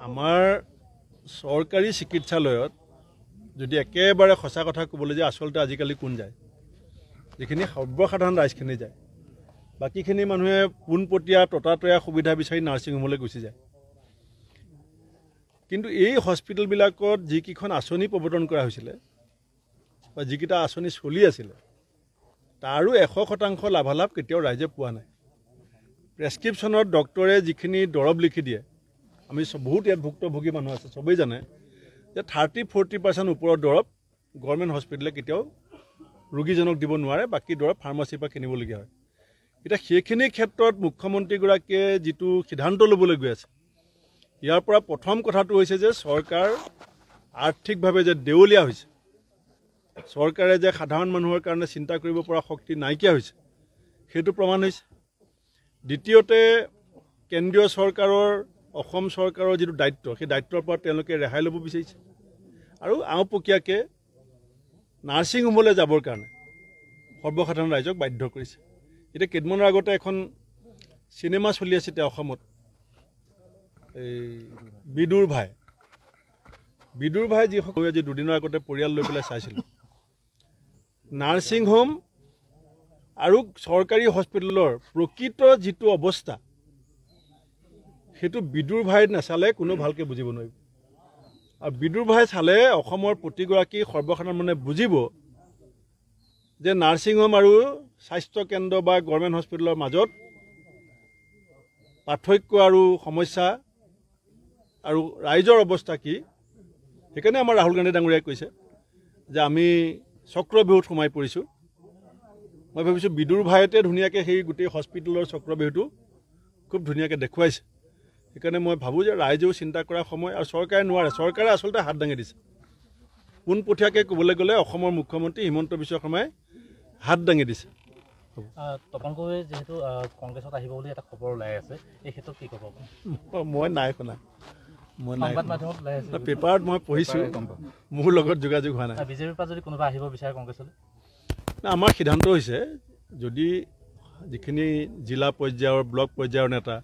আমাৰ চৰকাৰী চিকিৎসালয়ত যদি একেবাৰে সঁচা কথা ক'বলৈ যে আচলতে আজিকালি কোন যায়, যিখিনি সৰ্বসাধাৰণ ৰাইজখিনি যায়, বাকীখিনি মানুহে পোনপটীয়া ততাতৈয়া সুবিধা বিচাৰি নাৰ্ছিং হোমলৈ গুচি যায়। কিন্তু এই হস্পিটেলবিলাকত যিকেইখন আঁচনি প্ৰৱৰ্তন কৰা হৈছিলে বা যিকেইটা আঁচনি চলি আছিলে তাৰো 100% লাভালাভ কেতিয়াও ৰাইজে পোৱা নাই। প্ৰেছক্ৰিপশ্যনত ডক্টৰে যিখিনি দৰৱ লিখি দিয়ে, আমি বহুত ইয়াত ভুক্তভোগী মানুহ আছে, চবেই জানে যে 30-40% ওপৰৰ দৰৱ গভৰ্ণমেণ্ট হস্পিটেলে কেতিয়াও ৰোগীজনক দিব নোৱাৰে, বাকী দৰৱ ফাৰ্মাচীৰ পৰা কিনিবলগীয়া হয়। এতিয়া সেইখিনি ক্ষেত্ৰত মুখ্যমন্ত্ৰীগৰাকীয়ে যিটো সিদ্ধান্ত ল'বলৈ গৈ আছে, ইয়াৰ পৰা প্ৰথম কথাটো হৈছে যে চৰকাৰ আৰ্থিকভাৱে যে দেউলীয়া হৈছে, চৰকাৰে যে সাধাৰণ মানুহৰ কাৰণে চিন্তা কৰিব পৰা শক্তি নাইকিয়া হৈছে, সেইটো প্ৰমাণ হৈছে। দ্বিতীয়তে কেন্দ্ৰীয় চৰকাৰৰ অসম চৰকাৰৰ যিটো দায়িত্ব, সেই দায়িত্বৰ পৰা তেওঁলোকে ৰেহাই ল'ব বিচাৰিছে আৰু আওপকীয়াকৈ নাৰ্ছিং হোমলৈ যাবৰ কাৰণে সৰ্বসাধাৰণ ৰাইজক বাধ্য কৰিছে। এতিয়া কেইদিনমানৰ আগতে এখন চিনেমা চলি আছে এতিয়া অসমত, এই বিদুৰ ভাই যিসকল আজি দুদিনৰ আগতে পৰিয়াল লৈ পেলাই চাইছিলোঁ। নাৰ্ছিং হোম আৰু চৰকাৰী হস্পিটেলৰ প্ৰকৃত যিটো অৱস্থা, সেইটো বিদুৰ ভাই নাচালে কোনো ভালকৈ বুজিব নোৱাৰিব। আৰু বিদুৰ ভাই চালে অসমৰ প্ৰতিগৰাকী সৰ্বসাধাৰণ মানে বুজিব যে নাৰ্ছিং হোম আৰু স্বাস্থ্যকেন্দ্ৰ বা গভৰ্ণমেণ্ট হস্পিটেলৰ মাজত পাৰ্থক্য আৰু সমস্যা আৰু ৰাইজৰ অৱস্থা কি। সেইকাৰণে আমাৰ ৰাহুল গান্ধী ডাঙৰীয়াই কৈছে যে আমি চক্ৰবিহুত সোমাই পৰিছোঁ। মই ভাবিছোঁ বিদুৰ ভাইতে ধুনীয়াকৈ সেই গোটেই হস্পিটেলৰ চক্ৰবিহুটো খুব ধুনীয়াকৈ দেখুৱাইছে। সেইকাৰণে মই ভাবোঁ যে ৰাইজেও চিন্তা কৰাৰ সময়, আৰু চৰকাৰে নোৱাৰে, চৰকাৰে আচলতে হাত দাঙি দিছে। পোনপটীয়াকৈ ক'বলৈ গ'লে অসমৰ মুখ্যমন্ত্ৰী হিমন্ত বিশ্ব শৰ্মাই হাত দাঙি দিছে। তপন গগৈ যিহেতু কংগ্ৰেছত আহিব বুলি এটা খবৰ ওলাই আছে, এই ক্ষেত্ৰত কি ক'ব? মই নাই শুনা, পেপাৰত মই পঢ়িছোঁ, মোৰ লগত যোগাযোগ হোৱা নাই। বিজেপিৰ পৰা যদি কোনোবা আহিব বিচাৰে কংগ্ৰেছলৈ? আমাৰ সিদ্ধান্ত হৈছে যদি যিখিনি জিলা পৰ্যায়ৰ ব্লক পৰ্যায়ৰ নেতা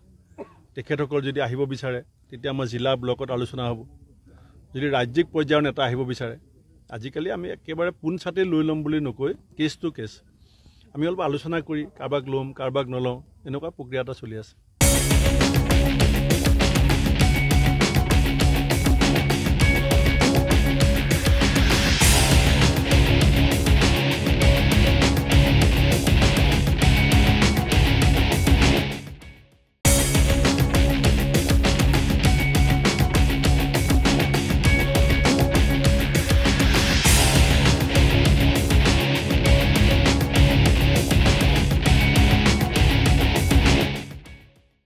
তেখেতসকল যদি আহিব বিচাৰে তেতিয়া আমাৰ জিলা ব্লকত আলোচনা হ'ব। যদি ৰাজ্যিক পৰ্যায়ৰ নেতা আহিব বিচাৰে, আজিকালি আমি একেবাৰে পোনছাটেই লৈ ল'ম বুলি নকৈ কেছ টু কেছ আমি অলপ আলোচনা কৰি কাৰোবাক ল'ম কাৰোবাক নলওঁ, এনেকুৱা প্ৰক্ৰিয়া এটা চলি আছে।